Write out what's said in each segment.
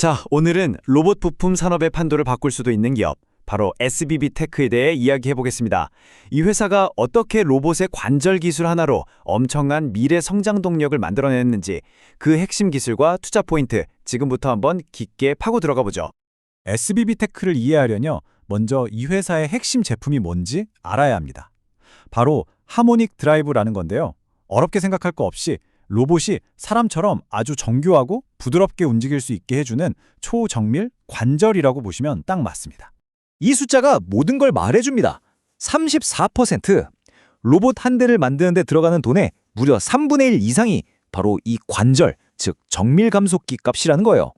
자, 오늘은 로봇 부품 산업의 판도를 바꿀 수도 있는 기업, 바로 SBB테크에 대해 이야기해 보겠습니다. 이 회사가 어떻게 로봇의 관절 기술 하나로 엄청난 미래 성장 동력을 만들어냈는지, 그 핵심 기술과 투자 포인트, 지금부터 한번 깊게 파고 들어가 보죠. SBB테크를 이해하려면 먼저 이 회사의 핵심 제품이 뭔지 알아야 합니다. 바로 하모닉 드라이브라는 건데요. 어렵게 생각할 거 없이 로봇이 사람처럼 아주 정교하고 부드럽게 움직일 수 있게 해주는 초정밀 관절이라고 보시면 딱 맞습니다. 이 숫자가 모든 걸 말해줍니다. 34%. 로봇 한 대를 만드는 데 들어가는 돈의 무려 3분의 1 이상이 바로 이 관절, 즉 정밀 감속기 값이라는 거예요.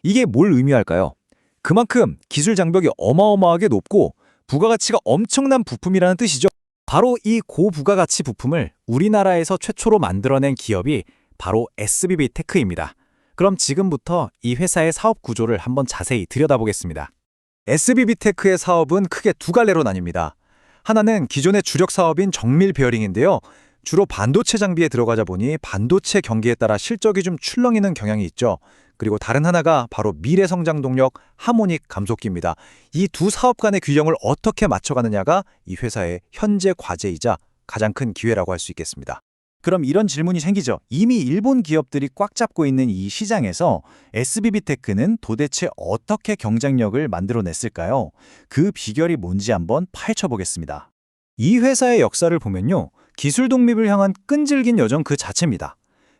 이게 뭘 의미할까요? 그만큼 기술 장벽이 어마어마하게 높고 부가가치가 엄청난 부품이라는 뜻이죠. 바로 이 고부가가치 부품을 우리나라에서 최초로 만들어낸 기업이 바로 SBB테크입니다. 그럼 지금부터 이 회사의 사업 구조를 한번 자세히 들여다보겠습니다. SBB테크의 사업은 크게 두 갈래로 나뉩니다. 하나는 기존의 주력 사업인 정밀 베어링인데요. 주로 반도체 장비에 들어가자 보니 반도체 경기에 따라 실적이 좀 출렁이는 경향이 있죠. 그리고 다른 하나가 바로 미래 성장 동력 하모닉 감속기입니다. 이 두 사업 간의 균형을 어떻게 맞춰가느냐가 이 회사의 현재 과제이자 가장 큰 기회라고 할 수 있겠습니다. 그럼 이런 질문이 생기죠. 이미 일본 기업들이 꽉 잡고 있는 이 시장에서 SBB테크는 도대체 어떻게 경쟁력을 만들어냈을까요? 그 비결이 뭔지 한번 파헤쳐보겠습니다. 이 회사의 역사를 보면요. 기술 독립을 향한 끈질긴 여정 그 자체입니다.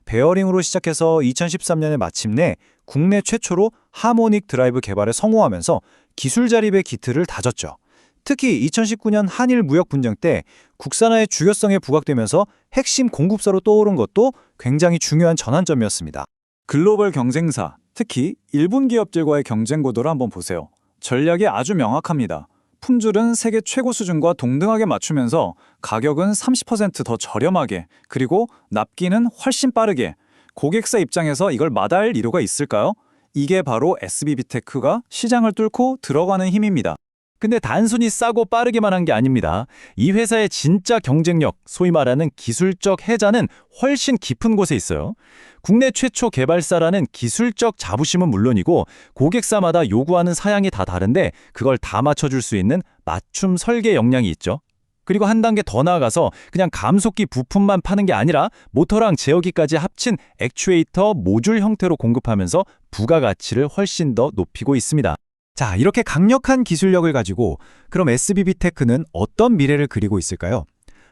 베어링으로 시작해서 2013년에 마침내 국내 최초로 하모닉 드라이브 개발에 성공하면서 기술 자립의 기틀을 다졌죠. 특히 2019년 한일 무역 분쟁 때 국산화의 중요성에 부각되면서 핵심 공급사로 떠오른 것도 굉장히 중요한 전환점이었습니다. 글로벌 경쟁사, 특히 일본 기업들과의 경쟁 구도를 한번 보세요. 전략이 아주 명확합니다. 품질은 세계 최고 수준과 동등하게 맞추면서 가격은 30% 더 저렴하게, 그리고 납기는 훨씬 빠르게. 고객사 입장에서 이걸 마다할 이유가 있을까요? 이게 바로 SBB테크가 시장을 뚫고 들어가는 힘입니다. 근데 단순히 싸고 빠르게만 한 게 아닙니다. 이 회사의 진짜 경쟁력, 소위 말하는 기술적 해자는 훨씬 깊은 곳에 있어요. 국내 최초 개발사라는 기술적 자부심은 물론이고 고객사마다 요구하는 사양이 다 다른데 그걸 다 맞춰줄 수 있는 맞춤 설계 역량이 있죠. 그리고 한 단계 더 나아가서 그냥 감속기 부품만 파는 게 아니라 모터랑 제어기까지 합친 액추에이터 모듈 형태로 공급하면서 부가가치를 훨씬 더 높이고 있습니다. 자, 이렇게 강력한 기술력을 가지고 그럼 SBB테크는 어떤 미래를 그리고 있을까요?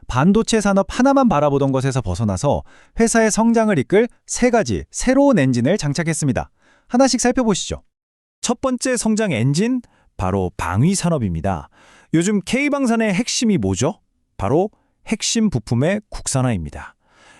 반도체 산업 하나만 바라보던 것에서 벗어나서 회사의 성장을 이끌 세 가지 새로운 엔진을 장착했습니다. 하나씩 살펴보시죠. 첫 번째 성장 엔진, 바로 방위 산업입니다. 요즘 K방산의 핵심이 뭐죠? 바로 핵심 부품의 국산화입니다.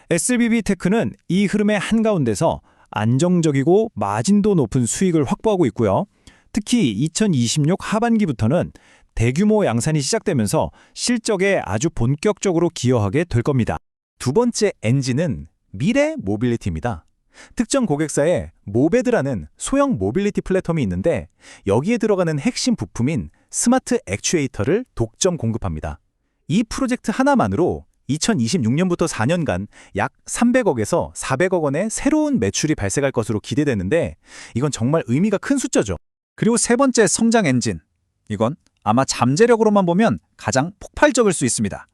SBB테크는 이 흐름의 한가운데서 안정적이고 마진도 높은 수익을 확보하고 있고요. 특히 2026 하반기부터는 대규모 양산이 시작되면서 실적에 아주 본격적으로 기여하게 될 겁니다. 두 번째 엔진은 미래 모빌리티입니다. 특정 고객사에 모베드라는 소형 모빌리티 플랫폼이 있는데 여기에 들어가는 핵심 부품인 스마트 액추에이터를 독점 공급합니다. 이 프로젝트 하나만으로 2026년부터 4년간 약 300억에서 400억 원의 새로운 매출이 발생할 것으로 기대되는데 이건 정말 의미가 큰 숫자죠. 그리고 세 번째 성장 엔진, 이건 아마 잠재력으로만 보면 가장 폭발적일 수 있습니다.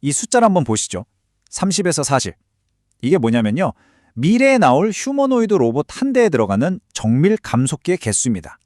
이 숫자를 한번 보시죠. 30에서 40. 이게 뭐냐면요. 미래에 나올 휴머노이드 로봇 한 대에 들어가는 정밀 감속기의 개수입니다.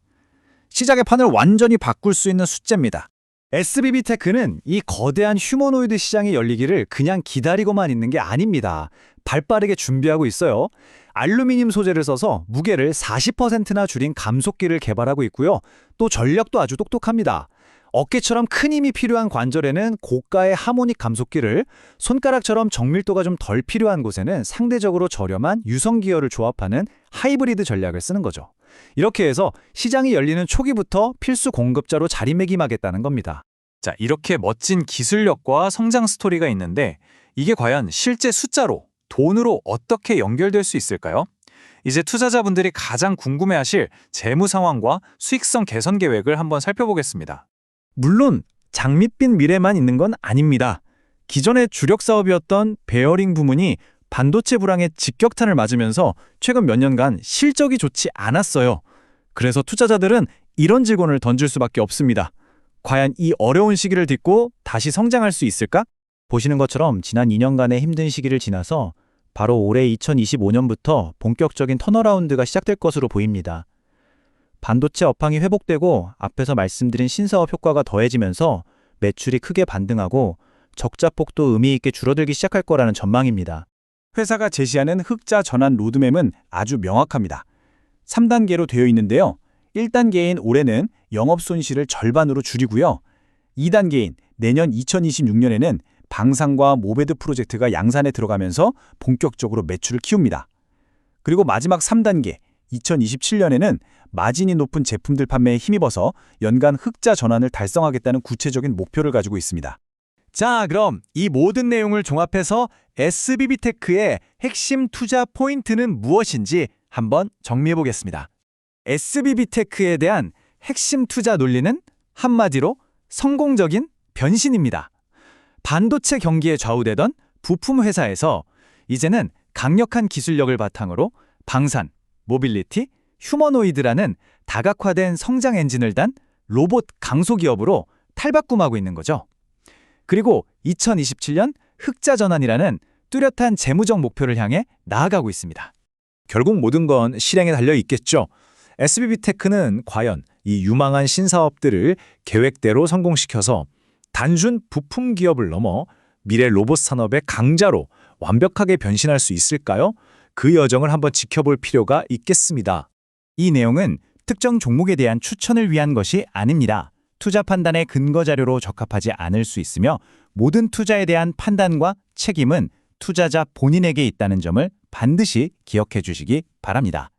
시장의 판을 완전히 바꿀 수 있는 숫자입니다. SBB테크는 이 거대한 휴머노이드 시장이 열리기를 그냥 기다리고만 있는 게 아닙니다. 발빠르게 준비하고 있어요. 알루미늄 소재를 써서 무게를 40%나 줄인 감속기를 개발하고 있고요. 또 전략도 아주 똑똑합니다. 어깨처럼 큰 힘이 필요한 관절에는 고가의 하모닉 감속기를, 손가락처럼 정밀도가 좀 덜 필요한 곳에는 상대적으로 저렴한 유성기어를 조합하는 하이브리드 전략을 쓰는 거죠. 이렇게 해서 시장이 열리는 초기부터 필수 공급자로 자리매김하겠다는 겁니다. 자, 이렇게 멋진 기술력과 성장 스토리가 있는데 이게 과연 실제 숫자로, 돈으로 어떻게 연결될 수 있을까요? 이제 투자자분들이 가장 궁금해하실 재무 상황과 수익성 개선 계획을 한번 살펴보겠습니다. 물론 장밋빛 미래만 있는 건 아닙니다. 기존의 주력 사업이었던 베어링 부문이 반도체 불황에 직격탄을 맞으면서 최근 몇 년간 실적이 좋지 않았어요. 그래서 투자자들은 이런 질문을 던질 수밖에 없습니다. 과연 이 어려운 시기를 딛고 다시 성장할 수 있을까? 보시는 것처럼 지난 2년간의 힘든 시기를 지나서 바로 올해 2025년부터 본격적인 턴어라운드가 시작될 것으로 보입니다. 반도체 업황이 회복되고 앞에서 말씀드린 신사업 효과가 더해지면서 매출이 크게 반등하고 적자폭도 의미 있게 줄어들기 시작할 거라는 전망입니다. 회사가 제시하는 흑자 전환 로드맵은 아주 명확합니다. 3단계로 되어 있는데요. 1단계인 올해는 영업 손실을 절반으로 줄이고요. 2단계인 내년 2026년에는 방산과 모베드 프로젝트가 양산에 들어가면서 본격적으로 매출을 키웁니다. 그리고 마지막 3단계, 2027년에는 마진이 높은 제품들 판매에 힘입어서 연간 흑자 전환을 달성하겠다는 구체적인 목표를 가지고 있습니다. 자, 그럼 이 모든 내용을 종합해서 SBB테크의 핵심 투자 포인트는 무엇인지 한번 정리해 보겠습니다. SBB테크에 대한 핵심 투자 논리는 한마디로 성공적인 변신입니다. 반도체 경기에 좌우되던 부품 회사에서 이제는 강력한 기술력을 바탕으로 방산, 모빌리티, 휴머노이드라는 다각화된 성장 엔진을 단 로봇 강소기업으로 탈바꿈하고 있는 거죠. 그리고 2027년 흑자 전환이라는 뚜렷한 재무적 목표를 향해 나아가고 있습니다. 결국 모든 건 실행에 달려 있겠죠. SBB테크는 과연 이 유망한 신사업들을 계획대로 성공시켜서 단순 부품 기업을 넘어 미래 로봇 산업의 강자로 완벽하게 변신할 수 있을까요? 그 여정을 한번 지켜볼 필요가 있겠습니다. 이 내용은 특정 종목에 대한 추천을 위한 것이 아닙니다. 투자 판단의 근거 자료로 적합하지 않을 수 있으며 모든 투자에 대한 판단과 책임은 투자자 본인에게 있다는 점을 반드시 기억해 주시기 바랍니다.